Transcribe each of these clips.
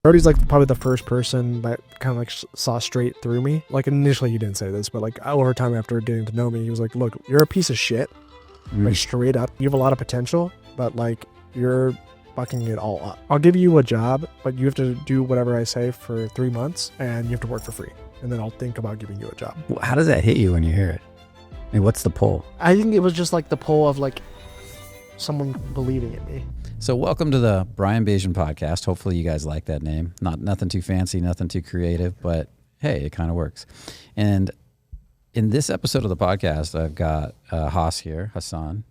Brody's like probably the first person that kind of like saw straight through me. Like initially he didn't say this, but like over time after getting to know me, he was like, look, you're a piece of shit. Like straight up. You have a lot of potential, but like you're fucking it all up. I'll give you a job, but you have to do whatever I say for 3 months and you have to work for free. And then I'll think about giving you a job. How does that hit you when you hear it? I mean, what's the pull? I think it was just like the pull of like someone believing in me. So welcome to the Brian Bajan podcast. Hopefully you guys like that name. Nothing too fancy, nothing too creative, but hey, it kind of works. And in this episode of the podcast, I've got Haas here, Hassan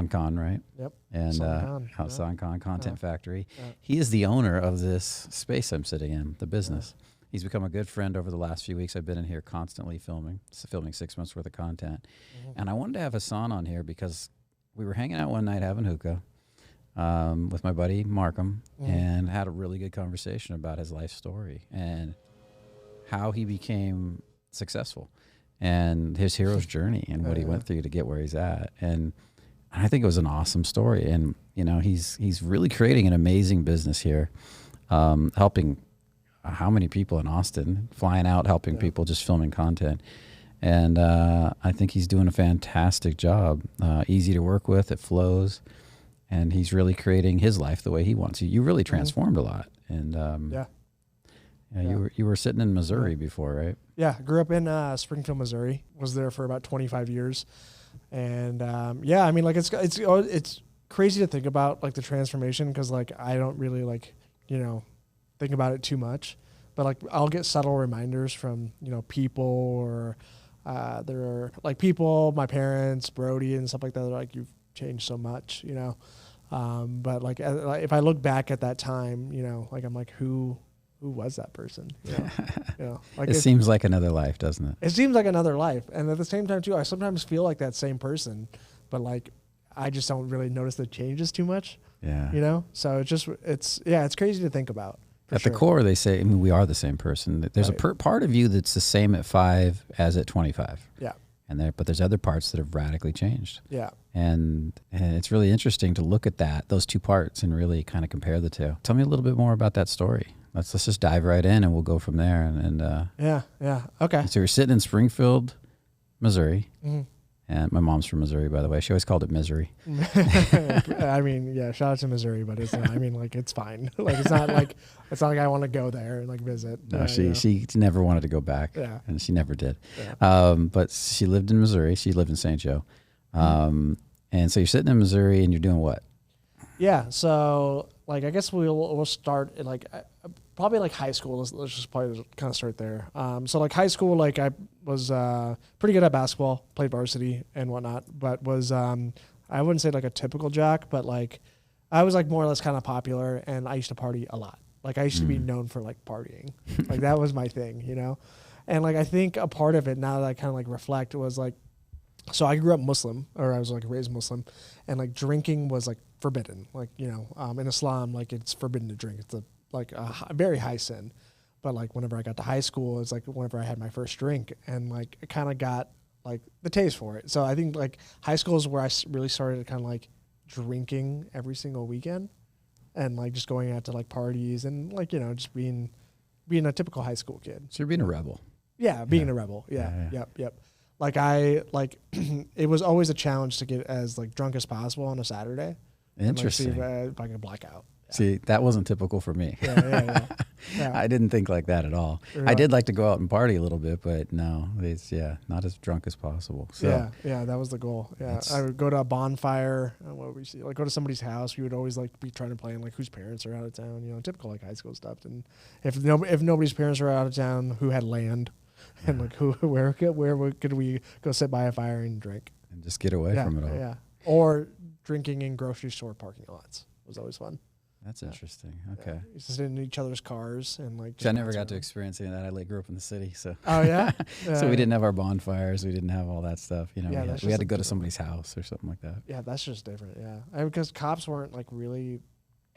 Khan, right? Yep. And Hassan Khan, Content Factory. Yeah. He is the owner of this space I'm sitting in, the business. Yeah. He's become a good friend over the last few weeks. I've been in here constantly filming 6 months worth of content. Mm-hmm. And I wanted to have Hassan on here because we were hanging out one night having hookah with my buddy Markham, and had a really good conversation about his life story and how he became successful and his hero's journey and what he went through to get where he's at. And I think it was an awesome story. And, you know, he's really creating an amazing business here, helping how many people in Austin, flying out, helping people, just filming content. And I think he's doing a fantastic job. Easy to work with, it flows. And he's really creating his life the way he wants. You really transformed a lot. And you were sitting in Missouri before, right? Yeah, grew up in Springfield, Missouri. Was there for about 25 years. And I mean, like it's crazy to think about like the transformation, because like I don't really like, you know, think about it too much. But like I'll get subtle reminders from, you know, people or there are like people, my parents, Brody and stuff like that. They're like, you've changed so much, you know. But like if I look back at that time, you know, like I'm like, who was that person? You know, you know, like it seems like another life, doesn't it? It seems like another life. And at the same time too, I sometimes feel like that same person, but like I just don't really notice the changes too much. Yeah. You know? So it's crazy to think about. At the core, they say, I mean, we are the same person. There's a part of you that's the same at 5 as at 25. Yeah. But there's other parts that have radically changed. Yeah. And it's really interesting to look at those two parts and really kind of compare the two. Tell me a little bit more about that story. Let's just dive right in and we'll go from there. Yeah. Okay. So you're sitting in Springfield, Missouri. Mm-hmm. And my mom's from Missouri, by the way. She always called it misery. I mean, yeah, shout out to Missouri, but it's not, I mean, like, it's fine. Like, it's not like I want to go there and like visit. No, she never wanted to go back. Yeah. And she never did. Yeah. But she lived in Missouri. She lived in St. Joe. And so you're sitting in Missouri and you're doing what? Yeah. So like, I guess we'll start at like, probably like high school. Let's just probably kind of start there. So like high school, like I was pretty good at basketball, played varsity and whatnot, but was I wouldn't say like a typical jock, but like I was like more or less kind of popular, and I used to party a lot. Like I used to be known for like partying, like that was my thing, you know. And like I think a part of it, now that I kind of like reflect, was like, so I grew up Muslim, or I was like raised Muslim, and like drinking was like forbidden. Like, you know, in Islam, like it's forbidden to drink. It's a very high sin. But like whenever I got to high school, it's like whenever I had my first drink, and like it kind of got like the taste for it. So I think like high school is where I really started kind of like drinking every single weekend, and like just going out to like parties and like, you know, just being a typical high school kid. So you're being a rebel. Yeah, being a rebel. Yeah. Yep. Like it was always a challenge to get as like drunk as possible on a Saturday. Interesting. And, like, see if I could black out. Yeah. See, that wasn't typical for me. Yeah. I didn't think like that at all. Right. I did like to go out and party a little bit, but no, it's not as drunk as possible. So yeah, that was the goal. Yeah, I would go to a bonfire. What would we see? Like go to somebody's house. We would always like be trying to play, and like whose parents are out of town. You know, typical like high school stuff. And if nobody's parents are out of town, who had land, and like where could we go sit by a fire and drink and just get away from it all? Yeah, or drinking in grocery store parking lots was always fun. That's interesting. Okay. Yeah. Used to sit in each other's cars and like. I never got to experience any of that. I grew up in the city, so. Oh yeah. So we didn't have our bonfires. We didn't have all that stuff. You know, yeah, we had to go to somebody's house or something like that. Yeah, that's just different. Yeah, because cops weren't like really.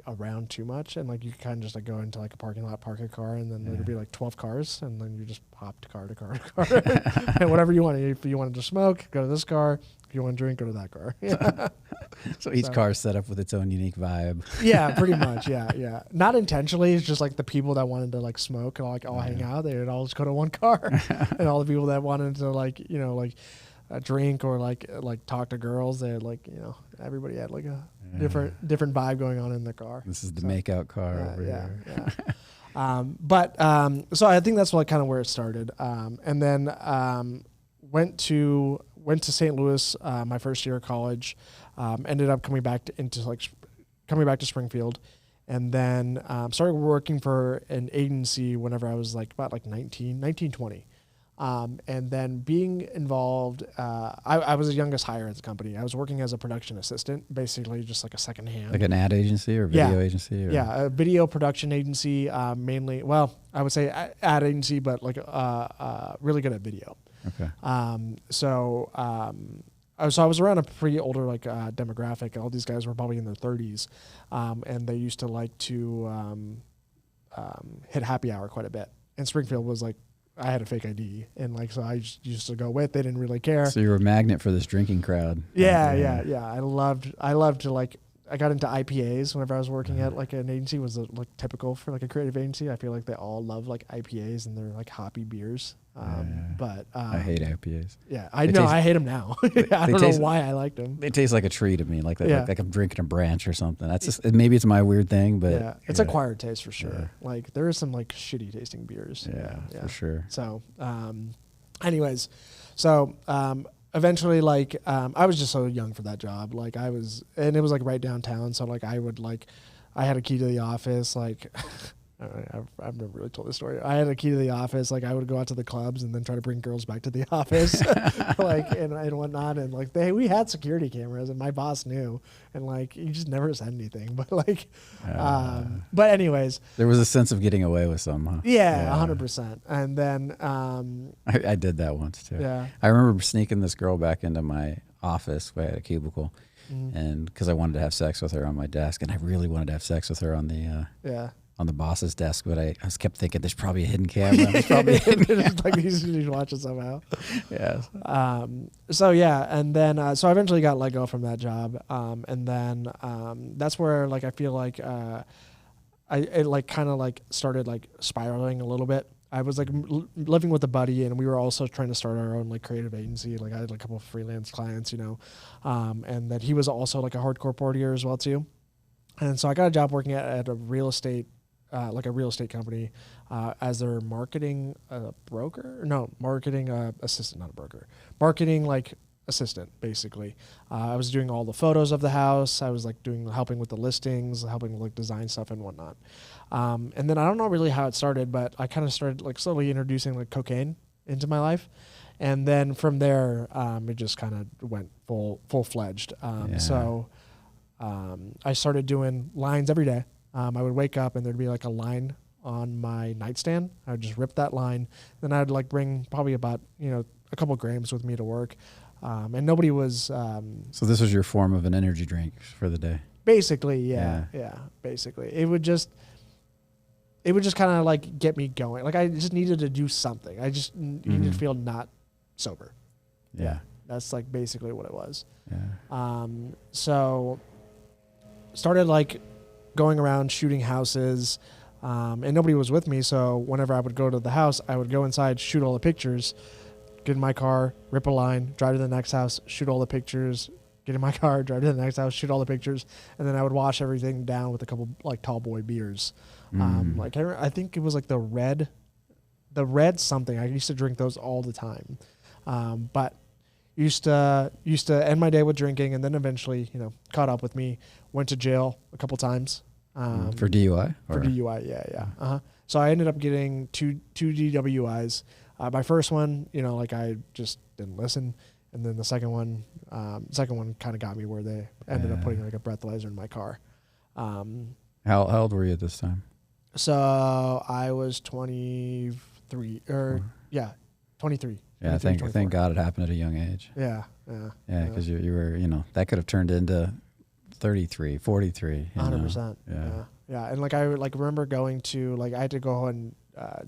around too much, and like you kind of just like go into like a parking lot, park a car, and then there'd be like 12 cars, and then you just hop to car to car to car, and whatever you want. If you wanted to smoke, go to this car. If you want to drink, go to that car. Yeah. So each car is set up with its own unique vibe. Yeah, pretty much. Yeah. Not intentionally. It's just like the people that wanted to like smoke and like all hang out, they would all just go to one car, and all the people that wanted to like drink or like talk to girls, they had like everybody had like a different vibe going on in the car. This is the makeout car over here. Yeah. So I think that's kind of where it started. And then went to St. Louis my first year of college. Ended up coming back to Springfield, and then started working for an agency whenever I was like about like 19, 20. And then being involved, I was the youngest hire at the company. I was working as a production assistant, basically just like a second hand. Like an ad agency or video agency? Or? Yeah, a video production agency, mainly. Well, I would say ad agency, but like really good at video. Okay. So I was around a pretty older like demographic. All these guys were probably in their 30s, and they used to like to hit happy hour quite a bit. And Springfield was like, I had a fake ID, and like so I just used to go with. They didn't really care. So you were a magnet for this drinking crowd. Yeah. I loved to like. I got into IPAs whenever I was working at like an agency. Was like typical for like a creative agency. I feel like they all love like IPAs and they're like hoppy beers. But I hate IPAs. Yeah, I know. I hate them now. I don't know why I liked them. They taste like a tree to me, like I'm drinking a branch or something. That's just maybe it's my weird thing, but it's acquired taste for sure. Yeah. Like there is some like shitty tasting beers. Yeah, for sure. So, anyways, eventually, like, I was just so young for that job. Like and it was like right downtown. So like I had a key to the office. Like, I've never really told this story. I had a key to the office. Like I would go out to the clubs and then try to bring girls back to the office, like and whatnot. And like we had security cameras, and my boss knew. And like he just never said anything. But like, but anyways, there was a sense of getting away with some. Huh? Yeah, 100%. And then I did that once too. Yeah, I remember sneaking this girl back into my office. We had a cubicle. And because I wanted to have sex with her on my desk, and I really wanted to have sex with her on the on the boss's desk, but I just kept thinking there's probably a hidden camera. There's probably like he's watching somehow. Yeah. So yeah, and then so I eventually got let go from that job, and then that's where like I feel like it like kind of like started like spiraling a little bit. I was like living with a buddy, and we were also trying to start our own like creative agency. Like I had like, a couple of freelance clients, and that he was also like a hardcore partier as well too. And so I got a job working at a real estate, like a real estate company, as their marketing marketing assistant, not a broker, marketing like assistant basically. I was doing all the photos of the house. I was like helping with the listings, helping with like design stuff and whatnot. And then I don't know really how it started, but I kind of started like slowly introducing like cocaine into my life. And then from there, it just kind of went full fledged. So I started doing lines every day. I would wake up and there'd be like a line on my nightstand. I would just rip that line. Then I'd like bring probably about, a couple grams with me to work. And nobody was. So this was your form of an energy drink for the day? Basically, yeah. Basically. It would just kind of like get me going. Like I just needed to do something. I just needed to feel not sober. Yeah. That's like basically what it was. Yeah. So started like going around shooting houses, and nobody was with me. So whenever I would go to the house, I would go inside, shoot all the pictures, get in my car, rip a line, drive to the next house, shoot all the pictures, get in my car, drive to the next house, shoot all the pictures, and then I would wash everything down with a couple like tall boy beers. Like I think it was like the red something. I used to drink those all the time, but used to end my day with drinking, and then eventually caught up with me. Went to jail a couple times for DUI. For DUI, yeah. So I ended up getting two DWIs. My first one, like I just didn't listen, and then the second one kind of got me where they ended up putting like a breathalyzer in my car. How old were you at this time? So I was 23, 23. Yeah, thank God it happened at a young age. Yeah. Yeah, because you were, that could have turned into 33, 43. 100%. Yeah. Yeah. And like I like remember going to like I had to go and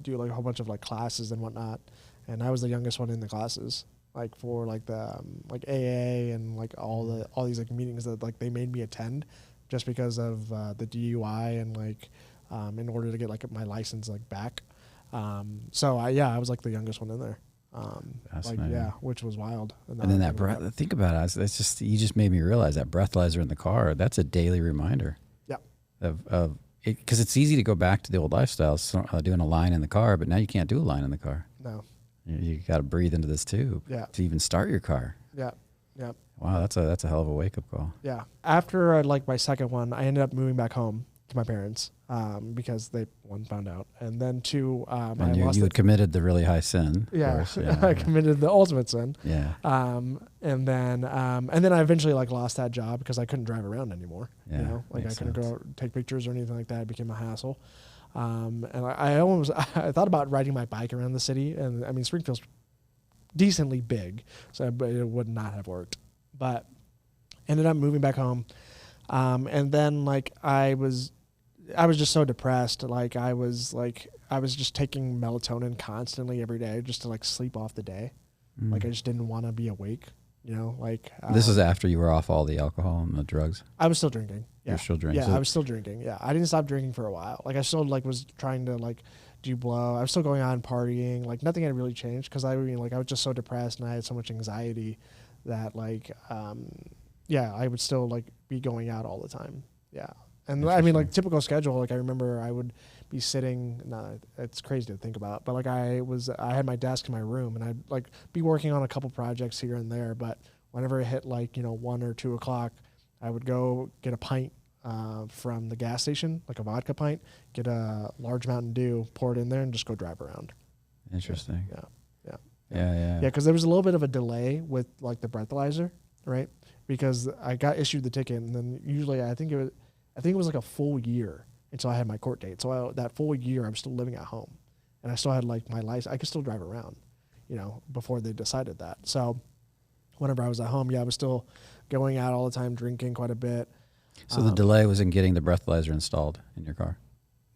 do like a whole bunch of like classes and whatnot, and I was the youngest one in the classes. Like for like the like AA and like all these like meetings that like they made me attend, just because of the DUI and like in order to get like my license like back. So I was like the youngest one in there. Like which was wild. And then that breath. Think about it. That's just you just made me realize that breathalyzer in the car. That's a daily reminder. Yeah. Of because it's easy to go back to the old lifestyle, doing a line in the car, but now you can't do a line in the car. No. You got to breathe into this tube to even start your car. Yeah. Yeah. Wow, that's a hell of a wake up call. Yeah. After like my second one, I ended up moving back home to my parents because they found out, and then two, and you had committed the really high sin. Yeah, I committed the ultimate sin. Yeah. And then I eventually like lost that job because I couldn't drive around anymore. Yeah, you know, like I couldn't go take pictures or anything like that. It became a hassle. And I thought about riding my bike around the city, and I mean Springfield's decently big, so it would not have worked. But ended up moving back home, and then like I was just so depressed. Like I was just taking melatonin constantly every day just to like sleep off the day. Like I just didn't want to be awake. You know, like this is after you were off all the alcohol and the drugs. I was still drinking. Yeah. You're still drinking. Yeah, I was still drinking. Yeah, I didn't stop drinking for a while. Like I still like was trying to like do blow. I was still going out and partying. Like nothing had really changed because I mean like I was just so depressed and I had so much anxiety that like I would still like be going out all the time. Yeah. And I mean like typical schedule, like I remember I would be sitting, it's crazy to think about, but like I had my desk in my room and I'd like be working on a couple projects here and there, but whenever it hit like, 1 or 2 o'clock, I would go get a pint from the gas station, like a vodka pint, get a large Mountain Dew, pour it in there and just go drive around. Interesting. Yeah, because there was a little bit of a delay with like the breathalyzer, right? Because I got issued the ticket and then usually I think it was like a full year until I had my court date. So that full year, I was still living at home, and I still had like my license. I could still drive around, before they decided that. So whenever I was at home, I was still going out all the time, drinking quite a bit. So the delay was in getting the breathalyzer installed in your car.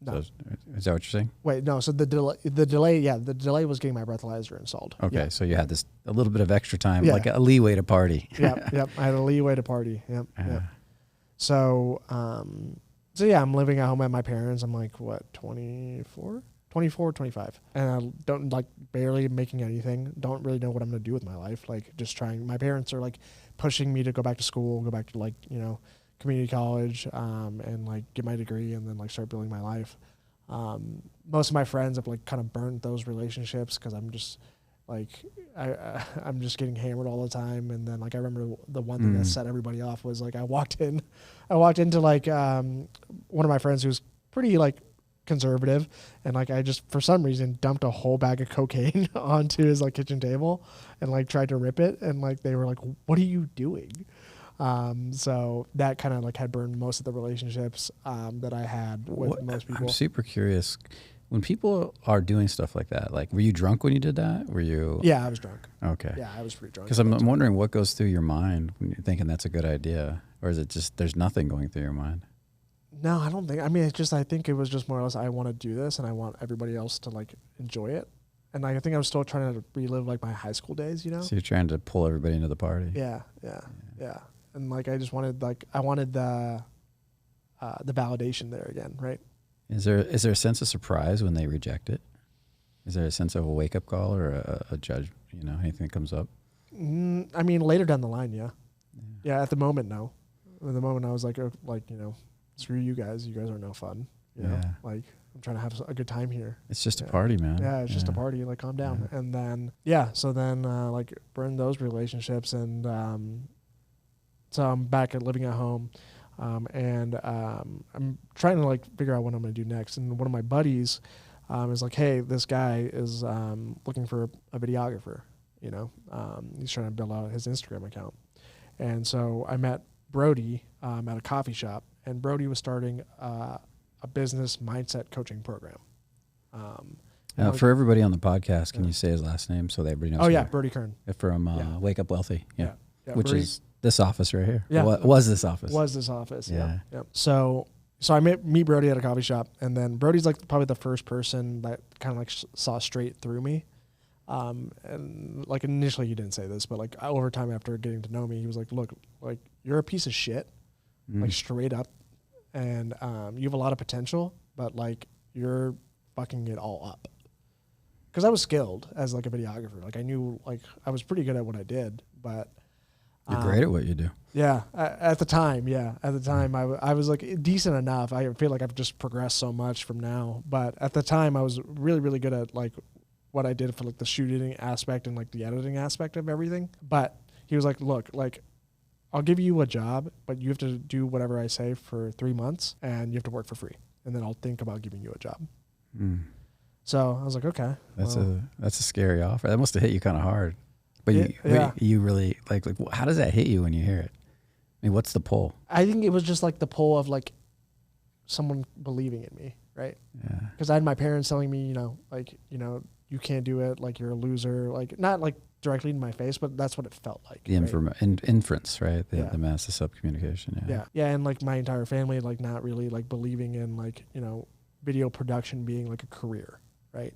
No. So is that what you're saying? Wait, no. So the delay was getting my breathalyzer installed. Okay, yeah. So you had a little bit of extra time, like a leeway to party. Yep. I had a leeway to party. Yep. So, I'm living at home at my parents. I'm like, what, 24, 25. And I don't like barely making anything. Don't really know what I'm going to do with my life. Like just trying, my parents are like pushing me to go back to school, go back to like, community college, and like get my degree and then like start building my life. Most of my friends have like kind of burned those relationships because I'm just like, I'm just getting hammered all the time. And then like, I remember the one thing that set everybody off was like, I walked into like, one of my friends who's pretty like conservative. And like, I just, for some reason, dumped a whole bag of cocaine onto his like kitchen table and like tried to rip it. And like, they were like, what are you doing? So that kind of like had burned most of the relationships, that I had with most people. I'm super curious. When people are doing stuff like that, like, were you drunk when you did that? Were you? Yeah, I was drunk. Okay. Yeah, I was pretty drunk. Because I'm wondering what goes through your mind when you're thinking that's a good idea, or is it just there's nothing going through your mind? No, I don't think. I mean, I think it was just more or less I want to do this and I want everybody else to like enjoy it. And like, I think I was still trying to relive like my high school days, So you're trying to pull everybody into the party. Yeah. And like, I just wanted the validation there again, right? Is there a sense of surprise when they reject it? Is there a sense of a wake up call or a judge? Anything that comes up? I mean, later down the line, yeah. At the moment, no. At the moment, I was like, screw you guys. You guys are no fun. You know, like I'm trying to have a good time here. It's just a party, man. Yeah, it's just a party. Like, calm down. And then, so then like burn those relationships, and so I'm back at living at home. And I'm trying to like figure out what I'm going to do next. And one of my buddies is like, hey, this guy is looking for a videographer. He's trying to build out his Instagram account. And so I met Brody at a coffee shop, and Brody was starting a business mindset coaching program. For everybody on the podcast, can you say his last name so that everybody knows? Oh, yeah, Brody Kern. From Wake Up Wealthy. Yeah. Yeah, Which Brody, is This office right here. Yeah. Was this office? Was this office. Yeah. Yep. So I meet Brody at a coffee shop, and then Brody's like probably the first person that kind of like saw straight through me. And like initially he didn't say this, but like over time after getting to know me, he was like, look, like you're a piece of shit, like straight up. And you have a lot of potential, but like you're fucking it all up. Because I was skilled as like a videographer. Like I knew, like I was pretty good at what I did, but you're great at what you do. Yeah, at the time, I was like decent enough. I feel like I've just progressed so much from now, but at the time I was really, really good at like what I did for like the shooting aspect and like the editing aspect of everything. But he was like, look, like I'll give you a job, but you have to do whatever I say for 3 months, and you have to work for free, and then I'll think about giving you a job. So I was like, okay. That's a scary offer. That must have hit you kind of hard. But you really like how does that hit you when you hear it? I mean, what's the pull? I think it was just like the pull of like someone believing in me, right? Yeah. Because I had my parents telling me, you can't do it, like you're a loser, like not like directly in my face, but that's what it felt like. The inference, right? The massive subcommunication. Yeah, and like my entire family, like not really like believing in like, video production being like a career, right?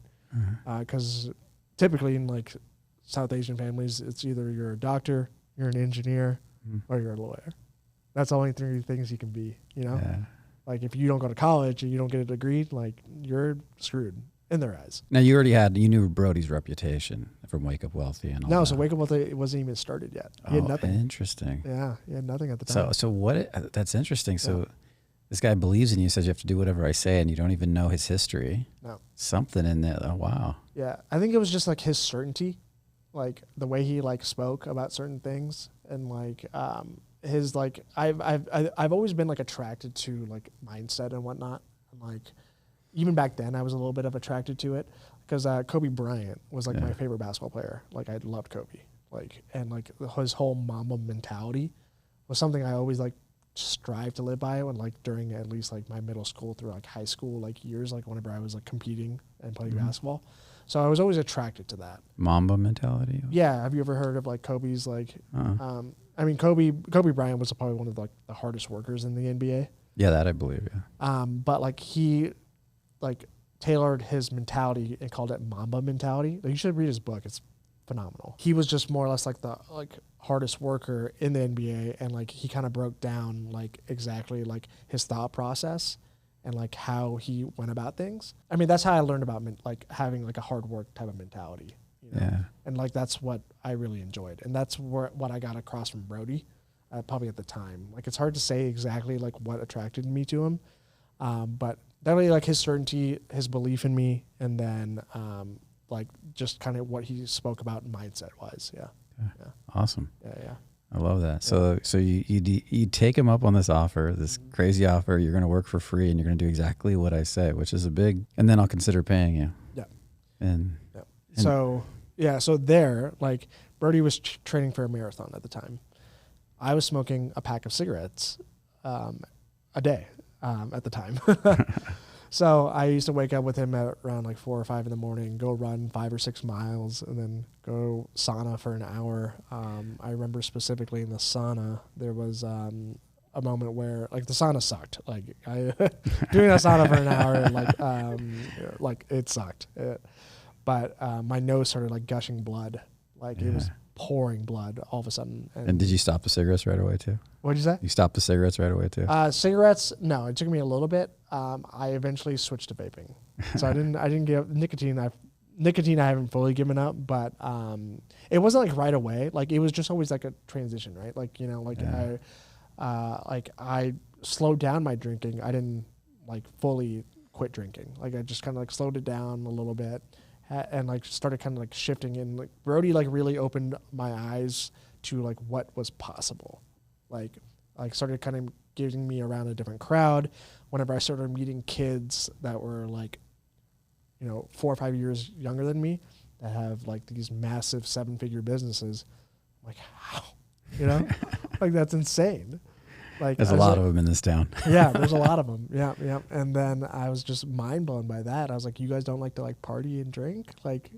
Because typically in like South Asian families, it's either you're a doctor, you're an engineer, or you're a lawyer. That's the only 3 things you can be, Yeah. Like if you don't go to college and you don't get a degree, like you're screwed in their eyes. Now you knew Brody's reputation from Wake Up Wealthy and all that. No, so Wake Up Wealthy, it wasn't even started yet. He had nothing. Interesting. Yeah, he had nothing at the time. So that's interesting. So this guy believes in you, says you have to do whatever I say, and you don't even know his history. No. Something in there. Oh, wow. Yeah, I think it was just like his certainty, like the way he like spoke about certain things, and like his like I've always been like attracted to like mindset and whatnot, and like even back then I was a little bit of attracted to it because Kobe Bryant was like my favorite basketball player. Like I loved Kobe, like, and like his whole Mamba mentality was something I always like strive to live by when like during at least like my middle school through like high school like years, like whenever I was like competing and playing basketball. So I was always attracted to that. Mamba mentality? Yeah. Have you ever heard of like Kobe's like, I mean, Kobe Bryant was probably one of like the hardest workers in the NBA. Yeah, that I believe, yeah. But like he like tailored his mentality and called it Mamba mentality. Like, you should read his book. It's phenomenal. He was just more or less like the like hardest worker in the NBA, and like he kind of broke down like exactly like his thought process and like how he went about things. I mean, that's how I learned about like having like a hard work type of mentality. Yeah. And like that's what I really enjoyed, and that's what I got across from Brody, probably at the time. Like it's hard to say exactly like what attracted me to him, but definitely like his certainty, his belief in me, and then like just kind of what he spoke about mindset wise. Yeah. Awesome. Yeah. I love that. So you take him up on this offer, this crazy offer. You're going to work for free, and you're going to do exactly what I say, which is a big. And then I'll consider paying you. Yeah. And so there, like Brody was training for a marathon at the time. I was smoking a pack of cigarettes a day at the time. So I used to wake up with him at around like 4 or 5 in the morning, go run 5 or 6 miles, and then go sauna for an hour. I remember specifically in the sauna, there was a moment where like the sauna sucked. Like doing a sauna for an hour, and like it sucked. But my nose started like gushing blood. Like it was pouring blood all of a sudden. And did you stop the cigarettes right away too? What'd you say? You stopped the cigarettes right away too? Cigarettes, no. It took me a little bit. I eventually switched to vaping. So I didn't give nicotine. I haven't fully given up, but it wasn't like right away. Like it was just always like a transition, right? Like I slowed down my drinking. I didn't like fully quit drinking. Like I just kind of like slowed it down a little bit. And like started kind of like shifting, and like Brody like really opened my eyes to like what was possible. Like started kind of getting me around a different crowd. Whenever I started meeting kids that were like, 4 or 5 years younger than me that have like these massive 7-figure businesses, I'm like how, like that's insane. Like there's a lot of them in this town. Yeah, there's a lot of them. Yeah. And then I was just mind blown by that. I was like, you guys don't like to like party and drink? Like,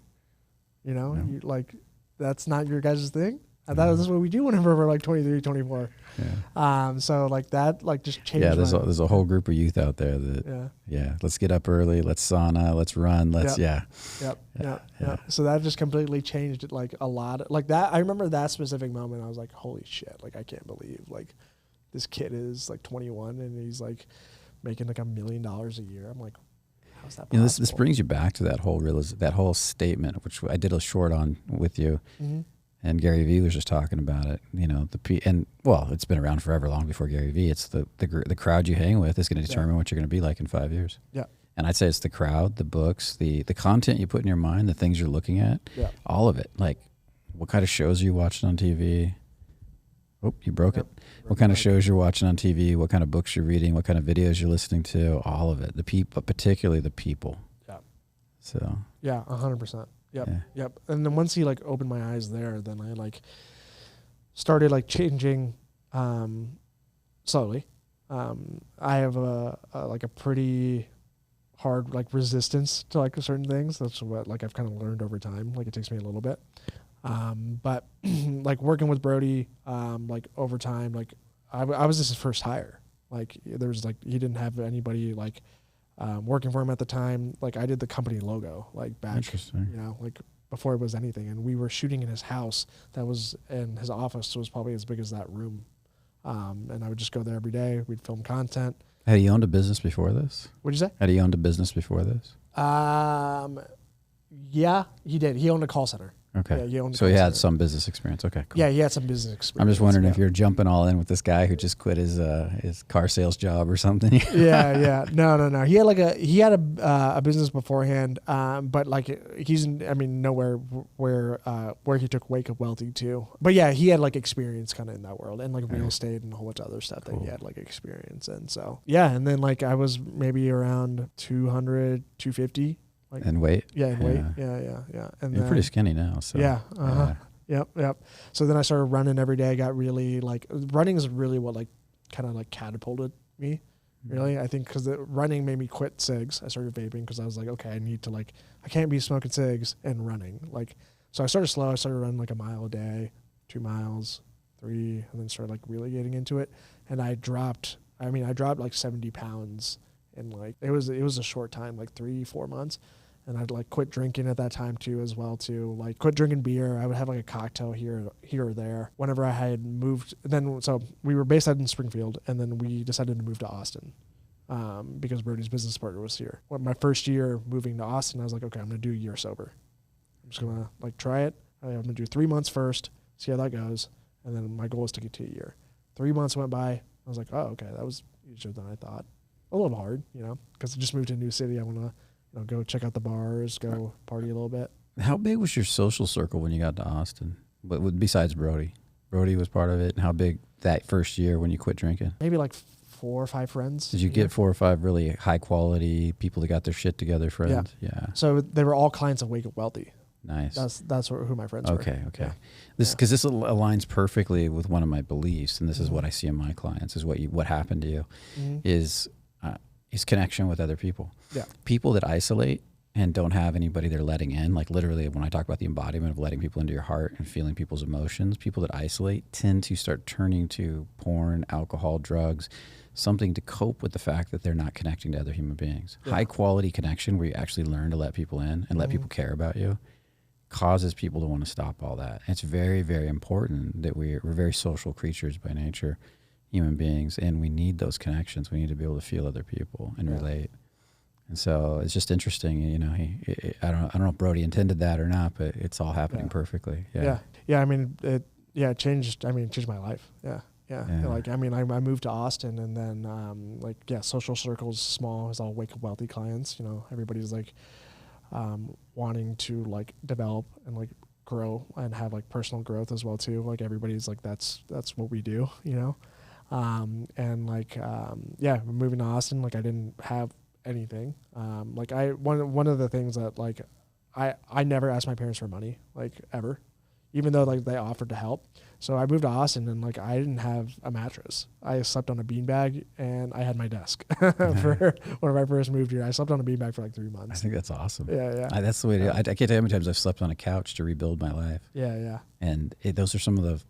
No. you, like that's not your guys' thing? And that is what we do whenever we're like 23, 24. Yeah. So like that, like just changed. Yeah, there's a whole group of youth out there that, let's get up early, let's sauna, let's run, let's, Yep. So that just completely changed it, like a lot. Like that, I remember that specific moment. I was like, holy shit, like I can't believe like this kid is like 21 and he's like making like $1 million a year. I'm like, how's that possible? You know, this brings you back to that whole statement, which I did a short on with you. Mm-hmm. And Gary Vee was just talking about it, you know, it's been around forever, long before Gary Vee. It's the crowd you hang with is going to determine what you're going to be like in 5 years. Yeah. And I'd say it's the crowd, the books, the content you put in your mind, the things you're looking at, all of it. Like, what kind of shows are you watching on TV? Oh, you broke it. What kind of shows you're watching on TV? What kind of books you're reading? What kind of videos you're listening to? All of it. The people, particularly the people. Yeah. So. Yeah, 100%. Yep. And then once he like opened my eyes there, then I like started like changing slowly. I have a pretty hard like resistance to like certain things. That's what like I've kind of learned over time. Like it takes me a little bit. But like working with Brody, like over time, like I was just his first hire. Like there's like he didn't have anybody like working for him at the time. Like I did the company logo like back, you know, like before it was anything. And we were shooting in his house that was in his office. Was probably as big as that room. And I would just go there every day. We'd film content. Had he owned a business before this? What'd you say? Had he owned a business before this? Yeah, he did. He owned a call center. Okay. Yeah, so he had some business experience. Okay, cool. Yeah, he had some business experience. I'm just wondering if you're jumping all in with this guy who just quit his car sales job or something. Yeah. No. He had a business beforehand, but like nowhere where he took Wake Up Wealthy to. But yeah, he had like experience kind of in that world and like real estate and a whole bunch of other stuff that he had like experience in. So yeah, and then like I was maybe around 200, 250. Like, and weight? Yeah, and weight. Yeah. And you're pretty skinny now. So Yep. So then I started running every day. I got really like running is really what like kind of like catapulted me. Really, I think because running made me quit cigs. I started vaping because I was like, okay, I can't be smoking cigs and running. Like, so I started slow. I started running like a mile a day, 2 miles, 3, and then started like really getting into it. And I dropped like 70 pounds in like it was a short time, like 3-4 months. And I'd like quit drinking at that time too, as well too. Like quit drinking beer. I would have like a cocktail here or there. Whenever I had moved, so we were based out in Springfield, and then we decided to move to Austin because Brody's business partner was here. My first year moving to Austin, I was like, okay, I'm gonna do a year sober. I'm just gonna like try it. I'm gonna do 3 months first, see how that goes, and then my goal is to get to a year. 3 months went by. I was like, oh, okay, that was easier than I thought. A little hard, because I just moved to a new city. I want to. Go check out the bars, go party a little bit. How big was your social circle when you got to Austin? But besides Brody? Brody was part of it. And how big that first year when you quit drinking? Maybe like 4 or 5 friends. Did you get 4 or 5 really high quality people that got their shit together friends? Yeah. So they were all clients of Wake Up Wealthy. Nice. That's who my friends were. Okay. This aligns perfectly with one of my beliefs, and this is what I see in my clients. Is what happened to you is connection with other people. Yeah. People that isolate and don't have anybody they're letting in, like literally when I talk about the embodiment of letting people into your heart and feeling people's emotions, people that isolate tend to start turning to porn, alcohol, drugs, something to cope with the fact that they're not connecting to other human beings. Yeah. High quality connection where you actually learn to let people in and let people care about you causes people to want to stop all that. And it's very, very important that we're very social creatures by nature, human beings, and we need those connections. We need to be able to feel other people and relate. And so it's just interesting, I don't know if Brody intended that or not, but it's all happening perfectly. Yeah. It changed my life. Yeah. Like, I moved to Austin, and then, social circles small. It's all Wake Up Wealthy clients. Everybody's like, wanting to like develop and like grow and have like personal growth as well too. Like everybody's like, that's what we do, moving to Austin, like I didn't have anything. One of the things that like I never asked my parents for money, like ever, even though like they offered to help. So I moved to Austin and like I didn't have a mattress. I slept on a beanbag and I had my desk for when I first moved here. I slept on a beanbag for like 3 months. I think that's awesome. Yeah. That's the way to do it. I can't tell you how many times I've slept on a couch to rebuild my life. Yeah. And those are some of the,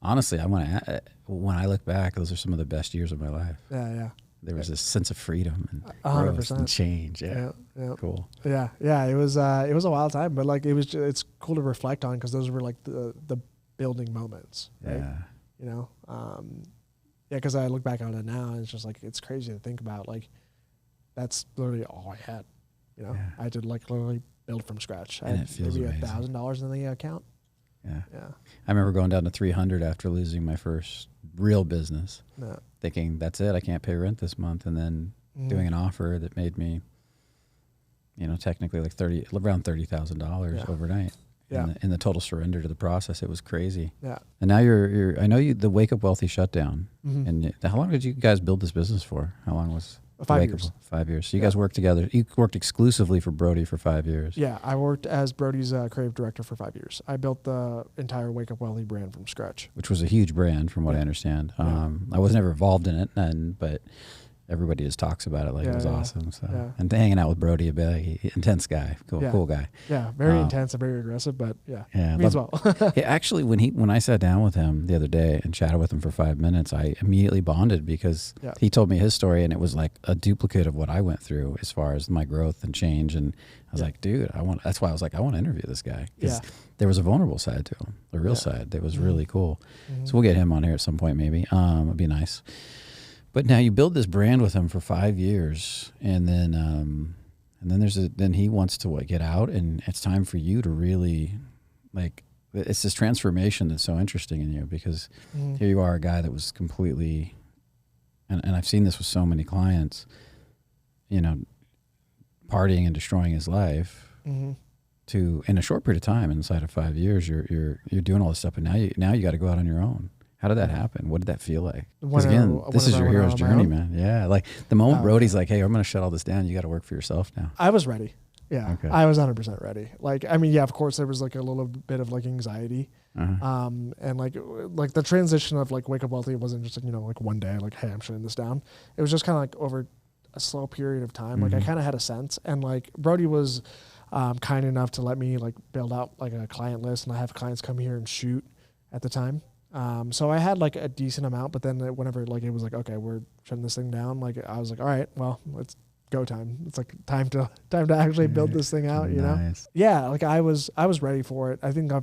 honestly, when I look back, those are some of the best years of my life. Yeah. There was this sense of freedom and 100%. growth and change. Yeah. Cool. Yeah. It was a wild time, but like it's cool to reflect on because those were like the building moments. Right? Yeah. You know, because I look back on it now and it's just like it's crazy to think about. Like that's literally all I had. You know, I had to like literally build from scratch. And I had it feels maybe amazing. $1,000 in the account. Yeah. Yeah. I remember going down to 300 after losing my first real business, No. thinking that's it. I can't pay rent this month. And then doing an offer that made me, technically like around $30,000 overnight. Yeah. In the total surrender to the process. It was crazy. Yeah. And now I know the Wake Up Wealthy shutdown. Mm-hmm. And how long did you guys build this business for? How long was 5 years. 5 years. So you guys worked together. You worked exclusively for Brody for 5 years. Yeah, I worked as Brody's creative director for 5 years. I built the entire Wake Up Wealthy brand from scratch. Which was a huge brand from what I understand. I was never involved in it, but everybody just talks about it like it was awesome. So and hanging out with Brody, a bit intense guy, cool guy. Yeah, very intense and very aggressive, but means well. Actually, when I sat down with him the other day and chatted with him for 5 minutes, I immediately bonded because he told me his story and it was like a duplicate of what I went through as far as my growth and change. And I was like, dude, that's why I was like, I want to interview this guy because there was a vulnerable side to him, the real side that was really cool. Mm-hmm. So we'll get him on here at some point, maybe. It'd be nice. But now you build this brand with him for 5 years, and then then he wants to get out, and it's time for you to really, like, it's this transformation that's so interesting in you because here you are, a guy that was completely, and I've seen this with so many clients, partying and destroying his life, to in a short period of time, inside of 5 years, you're doing all this stuff, and now you got to go out on your own. How did that happen? What did that feel like? Because again, this is your hero's journey, man. Yeah, like the moment Brody's like, "Hey, I'm going to shut all this down. You got to work for yourself now." I was ready. Yeah, okay. I was 100% ready. Like, I mean, of course, there was like a little bit of like anxiety, and like the transition of like Wake Up Wealthy wasn't just like one day, like, hey, I'm shutting this down. It was just kind of like over a slow period of time. Like I kind of had a sense, and like Brody was kind enough to let me like build out like a client list, and I have clients come here and shoot at the time. So I had like a decent amount, but then whenever like it was like, okay, we're shutting this thing down, like I was like, all right, well, it's go time. It's like time to actually build this thing out, you know? Yeah, like I was ready for it. I think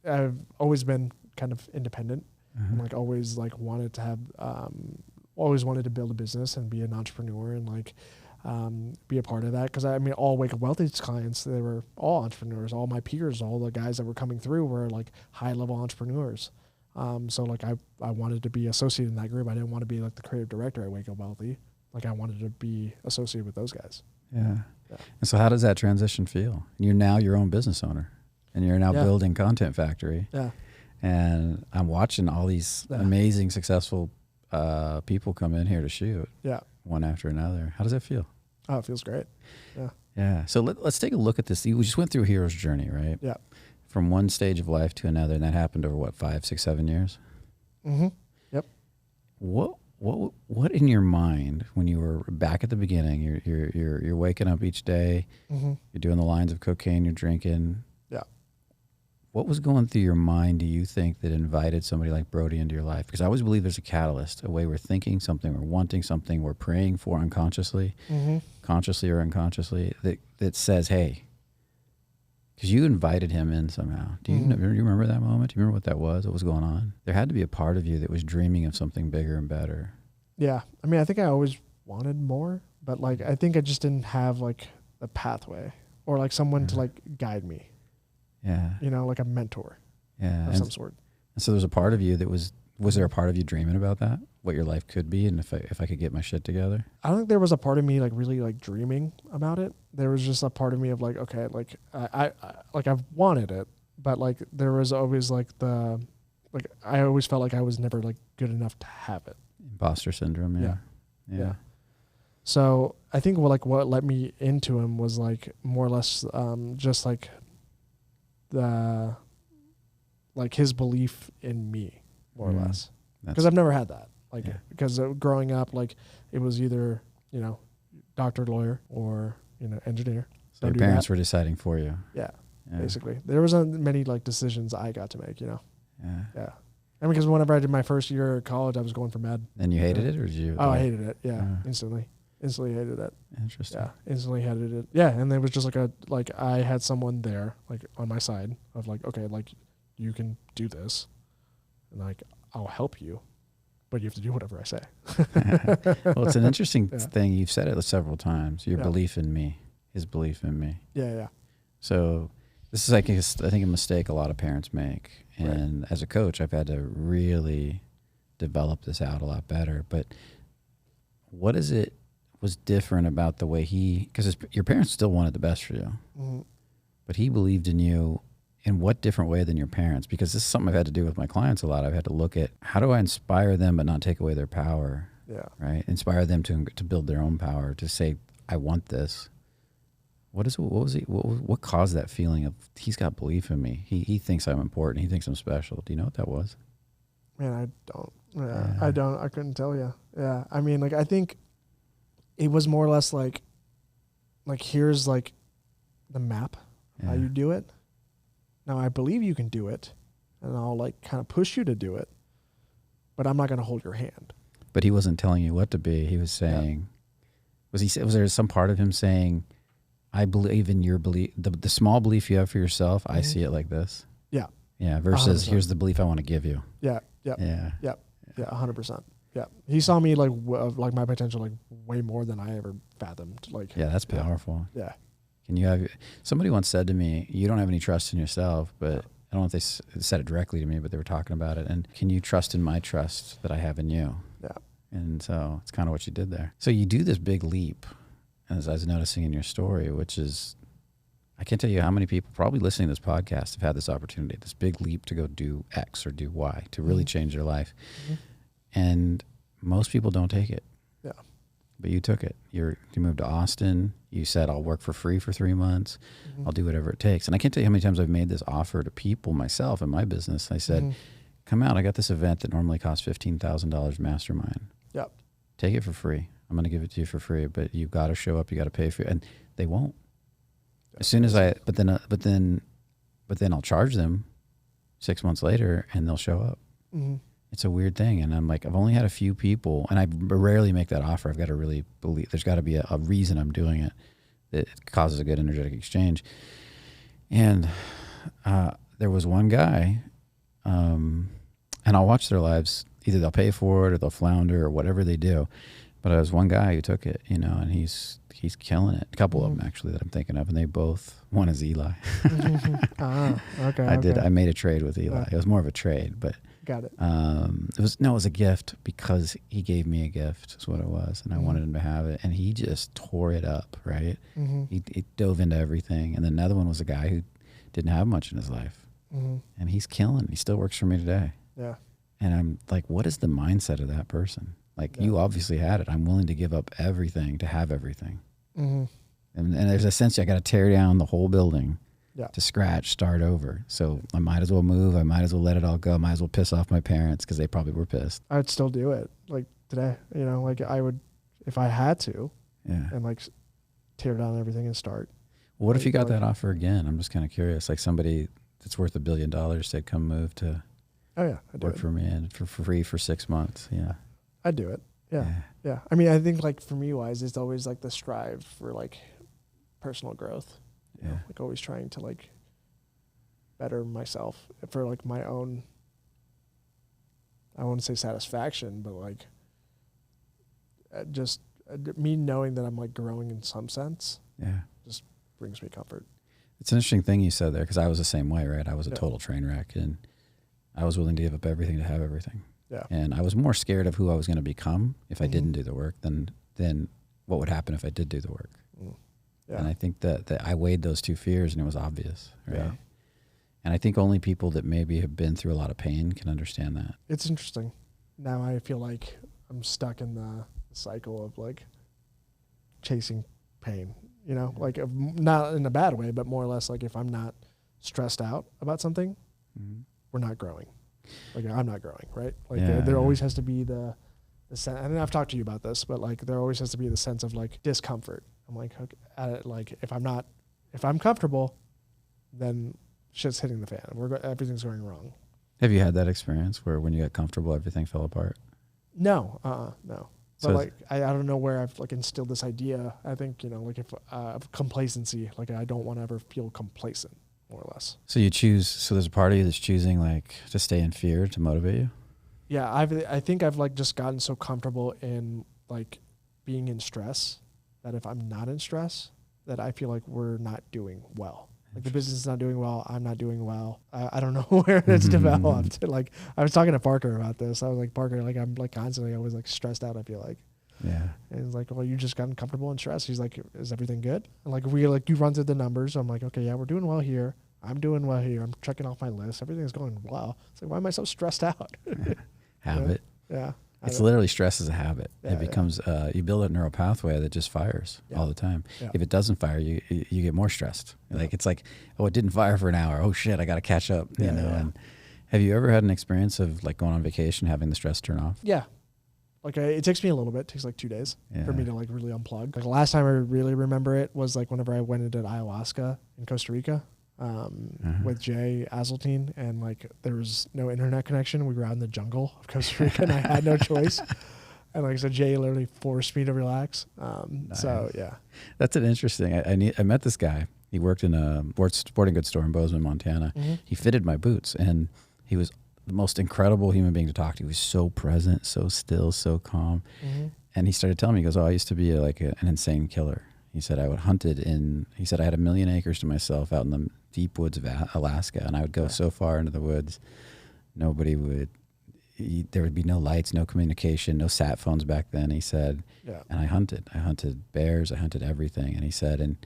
I've always been kind of independent and like always like wanted to have always wanted to build a business and be an entrepreneur and like be a part of that, because I mean all Wake Up Wealthy's clients, they were all entrepreneurs. All my peers, all the guys that were coming through were like high level entrepreneurs. So like I wanted to be associated in that group. I didn't want to be like the creative director at Wake Up Wealthy. Like I wanted to be associated with those guys. Yeah. And so how does that transition feel? You're now your own business owner and you're now building Content Factory. Yeah. And I'm watching all these amazing, successful people come in here to shoot. Yeah. One after another. How does that feel? Oh, it feels great. Yeah. Yeah. So let's take a look at this. We just went through a hero's journey, right? Yeah. From one stage of life to another, and that happened over 5, 6, 7 years. Mm-hmm. Yep. What in your mind when you were back at the beginning? You're waking up each day. You're doing the lines of cocaine. You're drinking. Yeah. What was going through your mind, do you think, that invited somebody like Brody into your life? Because I always believe there's a catalyst, a way we're thinking something, we're wanting something, we're praying for unconsciously, consciously or unconsciously, that says, hey. Because you invited him in somehow. Do you remember that moment? Do you remember what that was? What was going on? There had to be a part of you that was dreaming of something bigger and better. Yeah. I mean, I think I always wanted more, but like I think I just didn't have like the pathway or like someone to like guide me. Yeah. Like a mentor of some sort. And so there's a part of you that was there a part of you dreaming about that? What your life could be, and if I could get my shit together? I don't think there was a part of me like really like dreaming about it. There was just a part of me of like, okay, like I like I've wanted it, but like there was always like I always felt like I was never like good enough to have it. Imposter syndrome. Yeah. So I think what let me into him was like more or less just like the like his belief in me, more or less. That's- Because I've never had that. Like, Yeah. because growing up, like, it was either, you know, doctor, lawyer, or, you know, engineer. So your parents were deciding for you. Yeah, basically. There wasn't many, like, decisions I got to make, you know? Yeah. And because whenever I did my first year of college, I was going for med. And you hated it, or did you? Oh, I hated it. Yeah, instantly. Instantly hated it. Interesting. Yeah, instantly hated it. Yeah, and it was just like I had someone there, like, on my side of, like, okay, like, you can do this, and, like, I'll help you, but you have to do whatever I say. Well, it's an interesting thing. You've said it several times. Your belief in me, his belief in me. Yeah. So this is, I think, a mistake a lot of parents make. And as a coach, I've had to really develop this out a lot better. But what is it was different about the way because your parents still wanted the best for you, but he believed in you in what different way than your parents? Because this is something I've had to do with my clients a lot. I've had to look at, how do I inspire them but not take away their power? Yeah. Right? Inspire them to build their own power, to say, I want this. What caused that feeling of, he's got belief in me. He thinks I'm important. He thinks I'm special. Do you know what that was? Man, I don't. Yeah. I couldn't tell you. Yeah. I mean, like, I think it was more or less like here's, like, the map, how you do it. Now, I believe you can do it, and I'll, like, kind of push you to do it, but I'm not going to hold your hand. But he wasn't telling you what to be. He was saying, was there some part of him saying, I believe in your belief, the small belief you have for yourself, I see it like this? Yeah. Yeah, versus 100%. Here's the belief I want to give you. Yeah. Yeah. 100%. Yeah. He saw me, like, my potential, like, way more than I ever fathomed. Like, yeah, that's powerful. Yeah. Can you have, somebody once said to me, you don't have any trust in yourself, but I don't know if they said it directly to me, but they were talking about it. And can you trust in my trust that I have in you? Yeah. And so it's kind of what you did there. So you do this big leap, as I was noticing in your story, which is, I can't tell you how many people probably listening to this podcast have had this opportunity, this big leap to go do X or do Y, to really change their life. And most people don't take it. Yeah. But you took it. You moved to Austin. You said, I'll work for free for 3 months. I'll do whatever it takes. And I can't tell you how many times I've made this offer to people myself in my business. I said, come out. I got this event that normally costs $15,000 mastermind. Yep. Take it for free. I'm going to give it to you for free, but you've got to show up. You got to pay for it. And they won't. As soon as but then I'll charge them 6 months later and they'll show up. It's a weird thing. And I'm like, I've only had a few people, and I rarely make that offer. I've got to really believe there's got to be a reason I'm doing it that causes a good energetic exchange. And there was one guy, and I'll watch their lives. Either they'll pay for it or they'll flounder or whatever they do. But there was one guy who took it, and he's killing it. A couple of them actually that I'm thinking of, and they both, one is Eli. Okay. I made a trade with Eli. It was more of a trade, but got it. It was a gift because he gave me a gift is what it was. And I wanted him to have it, and he just tore it up. Right. He dove into everything. And then another one was a guy who didn't have much in his life, and he's killing. He still works for me today. Yeah. And I'm like, what is the mindset of that person? Like, you obviously had it. I'm willing to give up everything to have everything. And there's a sense I got to tear down the whole building to scratch, start over. So I might as well move. I might as well let it all go. I might as well piss off my parents because they probably were pissed. I'd still do it, like, today. Like, I would, if I had to, and, like, tear down everything and start. Well, what if you got that offer again? I'm just kind of curious. Like, somebody that's worth $1 billion said, come move to work for me and for free for 6 months. Yeah. I'd do it. Yeah. I mean, I think, like, for me wise, it's always, like, the strive for, like, personal growth. You know, like, always trying to, like, better myself for, like, my own, I wouldn't say satisfaction, but, like, just me knowing that I'm, like, growing in some sense. Yeah. Just brings me comfort. It's an interesting thing you said there, because I was the same way, right? I was a total train wreck, and I was willing to give up everything to have everything. Yeah. And I was more scared of who I was going to become if I didn't do the work than what would happen if I did do the work. Yeah. And I think that I weighed those two fears, and it was obvious, right? Yeah. And I think only people that maybe have been through a lot of pain can understand that. It's interesting. Now I feel like I'm stuck in the cycle of, like, chasing pain, like, not in a bad way, but more or less, like, if I'm not stressed out about something, we're not growing. Like I'm not growing, right? Like Yeah, there always has to be the sense, and I've talked to you about this, but like there always has to be the sense of like discomfort. I'm like, okay, like if I'm comfortable, then shit's hitting the fan. Everything's going wrong. Have you had that experience where when you got comfortable, everything fell apart? No, no. So But like I don't know where I've like instilled this idea. I think like if of complacency, like I don't want to ever feel complacent, more or less. So you choose. So there's a part of you that's choosing like to stay in fear to motivate you. Yeah, I think I've like just gotten so comfortable in like being in stress that if I'm not in stress, that I feel like we're not doing well. Like the business is not doing well. I'm not doing well. I don't know where it's developed. Like I was talking to Parker about this. I was like, Parker, like I'm like constantly always like stressed out. I feel like. Yeah. And he's like, well, you just gotten comfortable in stress. He's like, is everything good? And like you run through the numbers. I'm like, okay, yeah, we're doing well here. I'm doing well here. I'm checking off my list. Everything's going well. It's like, why am I so stressed out? Habit. Yeah. It's literally stress is a habit. Yeah, it becomes you build a neural pathway that just fires all the time. Yeah. If it doesn't fire, you get more stressed. Like it's like, oh, it didn't fire for an hour. Oh shit, I got to catch up. You know. Yeah. And have you ever had an experience of like going on vacation, having the stress turn off? Yeah. Like it takes me a little bit. It takes like 2 days for me to like really unplug. Like the last time I really remember it was like whenever I went into ayahuasca in Costa Rica with Jay Azeltine, and like there was no internet connection. We were out in the jungle of Costa Rica and I had no choice. And like I said, Jay literally forced me to relax. Nice. So yeah. That's an interesting. I met this guy. He worked in a sporting goods store in Bozeman, Montana. Mm-hmm. He fitted my boots, and he was the most incredible human being to talk to. He was so present, so still, so calm. Mm-hmm. And he started telling me, he goes, oh, I used to be an insane killer. He said I would hunted he said I had 1 million acres to myself out in the deep woods of Alaska, and I would go so far into the woods, there would be no lights, no communication, no sat phones back then. He said, and I hunted bears, I hunted everything. And he said, and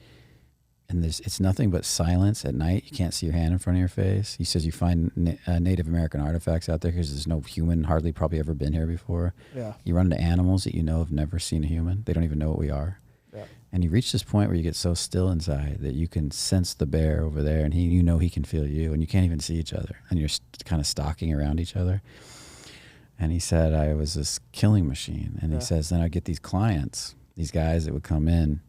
it's nothing but silence at night. You can't see your hand in front of your face. He says you find Native American artifacts out there because there's no human hardly probably ever been here before. Yeah. You run into animals that you know have never seen a human. They don't even know what we are. Yeah. And you reach this point where you get so still inside that you can sense the bear over there, and he can feel you, and you can't even see each other, and you're kind of stalking around each other. And he said I was this killing machine. And he says then I'd get these clients, these guys that would come in.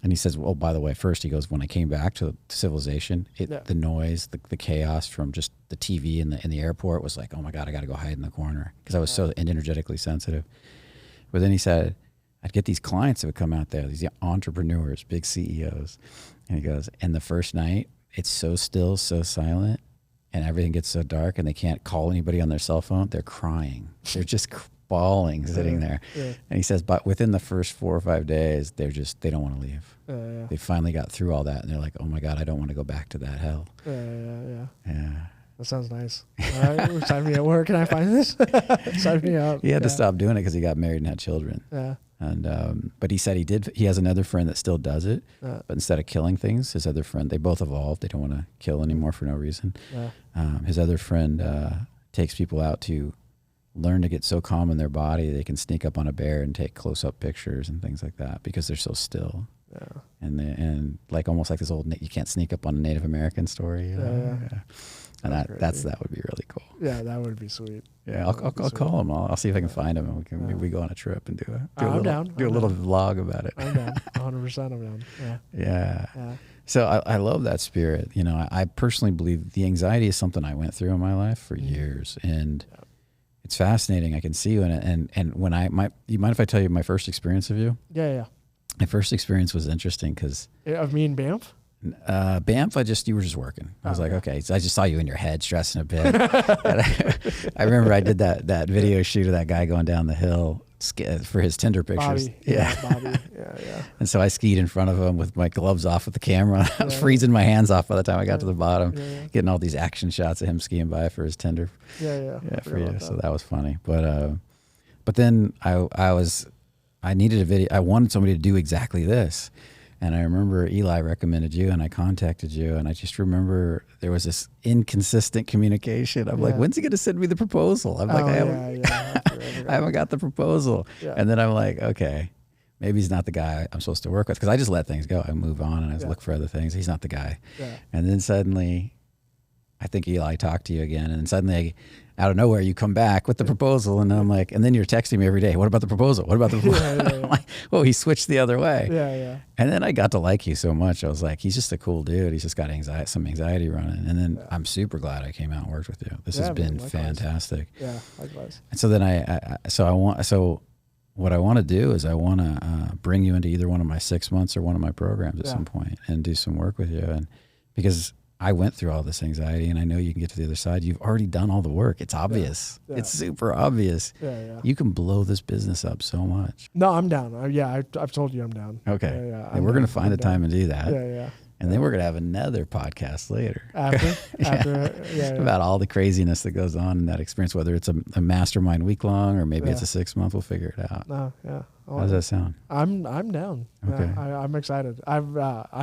And he says, well, by the way, first he goes, when I came back to civilization, the noise, the chaos from just the TV in the airport was like, oh my God, I got to go hide in the corner because I was so energetically sensitive. But then he said, I'd get these clients that would come out there, these entrepreneurs, big CEOs. And he goes, and the first night, it's so still, so silent, and everything gets so dark, and they can't call anybody on their cell phone. They're crying. They're just bawling sitting there. Yeah. And he says, but within the first 4 or 5 days, they don't want to leave. They finally got through all that, and they're like, oh my God, I don't want to go back to that hell. Yeah. That sounds nice. All right, sign me up. Where can I find this? Sign me up. He had to stop doing it because he got married and had children. Yeah. And but he said he has another friend that still does it, but instead of killing things, his other friend, they both evolved. They don't want to kill anymore for no reason. His other friend takes people out to learn to get so calm in their body they can sneak up on a bear and take close-up pictures and things like that because they're so still. Yeah. And like almost like this old you can't sneak up on a Native American story. Yeah. And that would be really cool. Yeah, that would be sweet. Yeah, I'll call him. I'll see if I can find him, and we go on a trip and do a little vlog about it. I'm down. 100% I'm down. Yeah. So I love that spirit. You know, I personally believe the anxiety is something I went through in my life for years, and it's fascinating. I can see you in it. And when you mind if I tell you my first experience of you? Yeah. My first experience was interesting because of me in Banff. Banff, you were just working. I was like, okay. So I just saw you in your head stressing a bit. I remember I did that video shoot of that guy going down the hill for his Tinder pictures. Bobby. Yeah. And so I skied in front of him with my gloves off with the camera. I was freezing my hands off by the time I got to the bottom, getting all these action shots of him skiing by for his Tinder. Yeah, for you. So that was funny. But then I needed a video. I wanted somebody to do exactly this. And I remember Eli recommended you, and I contacted you, and I just remember there was this inconsistent communication. I'm like, when's he going to send me the proposal? I'm like, I haven't got the proposal. Yeah. And then I'm like, okay, maybe he's not the guy I'm supposed to work with, because I just let things go. I move on, and I look for other things. He's not the guy. Yeah. And then suddenly I think Eli talked to you again, and suddenly out of nowhere you come back with the proposal, and I'm like, and then you're texting me every day, what about the proposal? What about the proposal? I'm like, well, he switched the other way. Yeah. And then I got to like you so much. I was like, he's just a cool dude. He's just got some anxiety running. And then I'm super glad I came out and worked with you. This has been fantastic. Yeah, likewise. And so then what I want to do is I want to bring you into either one of my 6 months or one of my programs at some point and do some work with you. And because I went through all this anxiety, and I know you can get to the other side. You've already done all the work. It's obvious. Yeah. It's super obvious. Yeah. You can blow this business up so much. No, I'm down. I've told you I'm down. Okay. Yeah. And we're going to find a time and do that. Yeah. And then we're going to have another podcast later. After about all the craziness that goes on in that experience, whether it's a mastermind week long or maybe it's a 6 month. We'll figure it out. No, yeah. How does that sound? I'm down. Okay. Yeah, I'm excited. I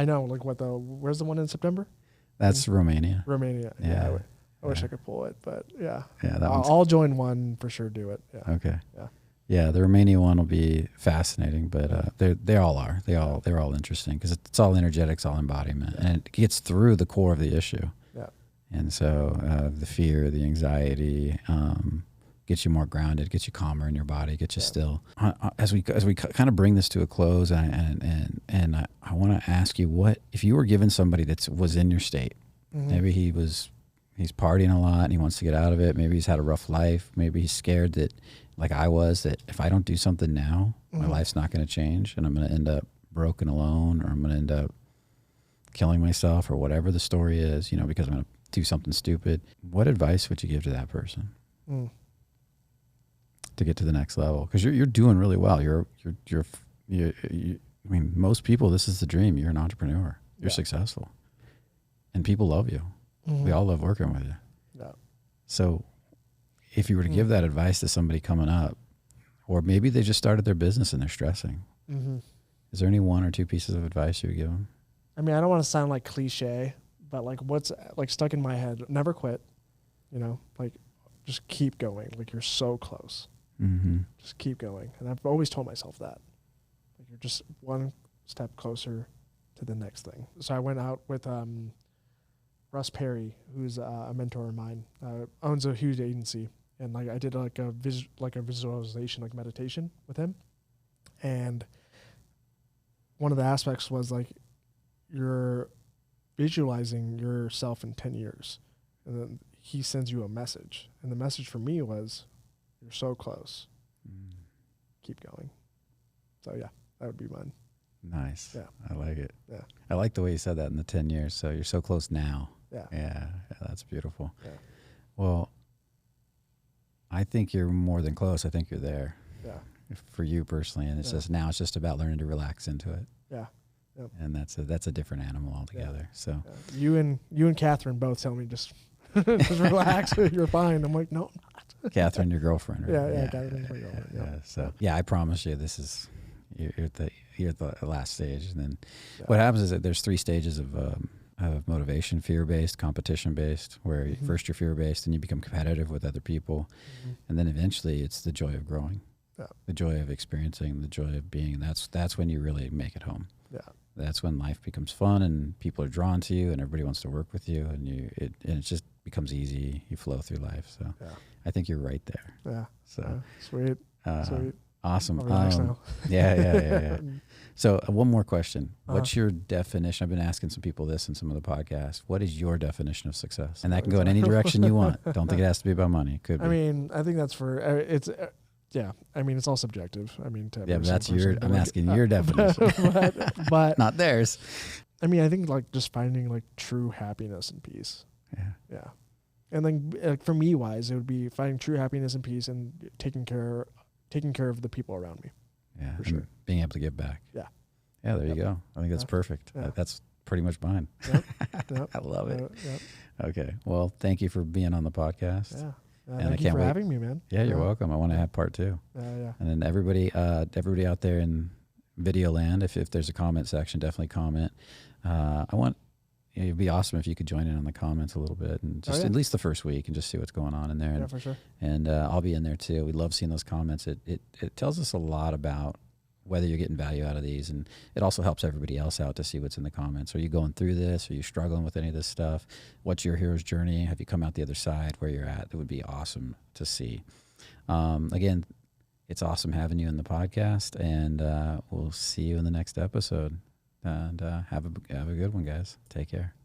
know like where's the one in September? That's Romania. Yeah. I wish I could pull it, but yeah. Yeah, I'll join one for sure. Do it. Yeah. Okay. Yeah. Yeah, the Romania one will be fascinating, but they all are. They're all interesting because it's all energetics, all embodiment, and it gets through the core of the issue. Yeah. And so the fear, the anxiety, gets you more grounded, gets you calmer in your body, gets you still. As we kind of bring this to a close, and I want to ask you, what if you were given somebody that was in your state? Maybe he's partying a lot and he wants to get out of it. Maybe he's had a rough life. Maybe he's scared that, like I was, that if I don't do something now, my life's not going to change, and I'm going to end up broken alone, or I'm going to end up killing myself, or whatever the story is, because I'm going to do something stupid. What advice would you give to that person? To get to the next level, because you're doing really well. I mean, most people, this is the dream. You're an entrepreneur. You're successful, and people love you. We all love working with you. Yeah. So, if you were to give that advice to somebody coming up, or maybe they just started their business and they're stressing, is there any one or two pieces of advice you would give them? I mean, I don't want to sound like cliche, but like what's like stuck in my head: never quit. Like just keep going. Like you're so close. Just keep going. And I've always told myself that. Like you're just one step closer to the next thing. So I went out with Russ Perry, who's a mentor of mine, owns a huge agency. And like I did like a visualization, like meditation with him. And one of the aspects was like you're visualizing yourself in 10 years. And then he sends you a message. And the message for me was, you're so close. Keep going. So yeah, that would be mine. Nice. Yeah. I like it. Yeah. I like the way you said that in the 10 years. So you're so close now. Yeah. Yeah. That's beautiful. Yeah. Well, I think you're more than close. I think you're there. Yeah. For you personally. And it's just now it's just about learning to relax into it. Yeah. Yep. And that's a different animal altogether. So you and Catherine both tell me just relax. You're fine. I'm like, no, I'm not. Catherine, your girlfriend, right? Yeah. Catherine's my girlfriend. Yeah. So I promise you, this is you're at the last stage, and then what happens is that there's 3 stages of motivation: fear-based, competition-based, where first you're fear-based, and you become competitive with other people, and then eventually it's the joy of growing, the joy of experiencing, the joy of being. That's when you really make it home. Yeah. That's when life becomes fun and people are drawn to you and everybody wants to work with you, and it just becomes easy. You flow through life. So I think you're right there. Yeah. So sweet. Awesome. Now. Yeah. So one more question. What's your definition? I've been asking some people this in some of the podcasts. What is your definition of success? And that can go in any direction you want. Don't think it has to be about money. It could be. I mean, I think that's yeah. I mean, it's all subjective. I mean, to but that's I'm asking your definition, but not theirs. I mean, I think like just finding like true happiness and peace. Yeah. And then for me wise, it would be finding true happiness and peace and taking care of the people around me. Yeah. For sure. Being able to give back. Yeah. Yeah. There you go. I think that's perfect. Yeah. That's pretty much mine. Yep. I love it. Yep. Okay. Well, thank you for being on the podcast. Yeah. And thank you for having me, man. Yeah, you're welcome. I want to have part 2. Yeah. And then everybody out there in video land, if there's a comment section, definitely comment. It'd be awesome if you could join in on the comments a little bit and just at least the first week and just see what's going on in there. Yeah, for sure. And I'll be in there too. We love seeing those comments. It tells us a lot about whether you're getting value out of these. And it also helps everybody else out to see what's in the comments. Are you going through this? Are you struggling with any of this stuff? What's your hero's journey? Have you come out the other side where you're at? It would be awesome to see. Again, it's awesome having you in the podcast, and we'll see you in the next episode. And have a good one, guys. Take care.